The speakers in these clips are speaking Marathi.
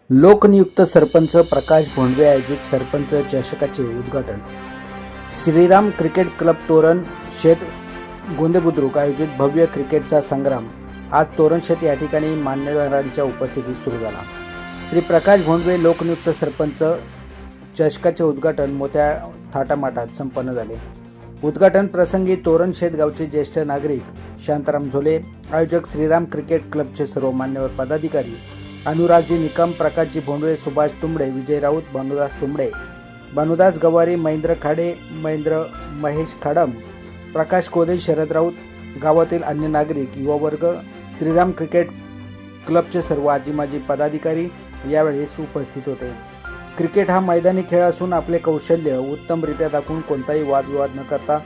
लोकनियुक्त सरपंच प्रकाश भोंडवे आयोजित सरपंच चषकाचे उद्घाटन. श्रीराम क्रिकेट क्लब तोरण शेत गोंदेबुद्रुक आयोजित भव्य क्रिकेटचा संग्राम आज तोरण शेत या ठिकाणी मान्यवरांच्या उपस्थितीत सुरू झाला. श्री प्रकाश भोंडवे लोकनियुक्त सरपंच चषकाचे उद्घाटन मोठ्या थाटामाटात संपन्न झाले. उद्घाटन प्रसंगी तोरण शेत गावचे ज्येष्ठ नागरिक शांताराम झोले, आयोजक श्रीराम क्रिकेट क्लबचे सर्व मान्यवर पदाधिकारी, अनुरागजी निकम, प्रकाशजी भोंडवे, सुभाष तुंबडे, विजय राऊत, भानुदास तुंबडे, भानुदास गवारी, महेंद्र खाडे, महेश खाडम, प्रकाश कोदे, शरद राऊत, गावातील अन्य नागरिक, युवा वर्ग, श्रीराम क्रिकेट क्लबचे सर्व आजी माजी पदाधिकारी यावेळेस उपस्थित होते. क्रिकेट हा मैदानी खेळ असून आपले कौशल्य उत्तमरित्या दाखवून कोणताही वादविवाद न करता,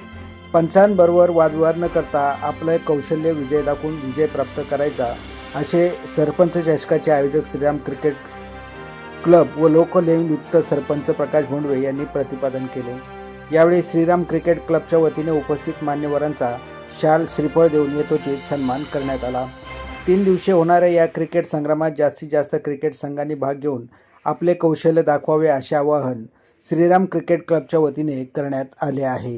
पंचांबरोबर वादविवाद न करता आपले कौशल्य विजय दाखवून विजय प्राप्त करायचा, असे सरपंच चषकाचे आयोजक श्रीराम क्रिकेट क्लब व लोकनियुक्त सरपंच प्रकाश भोंडवे यांनी प्रतिपादन केले. यावेळी श्रीराम क्रिकेट क्लबच्या वतीने उपस्थित मान्यवरांचा शाल, श्रीफळ देऊन यथोचित सन्मान करण्यात आला. 3 दिवसीय होणाऱ्या या क्रिकेट संग्रामात जास्तीत जास्त क्रिकेट संघांनी भाग घेऊन आपले कौशल्य दाखवावे असे आवाहन श्रीराम क्रिकेट क्लबच्या वतीने करण्यात आले आहे.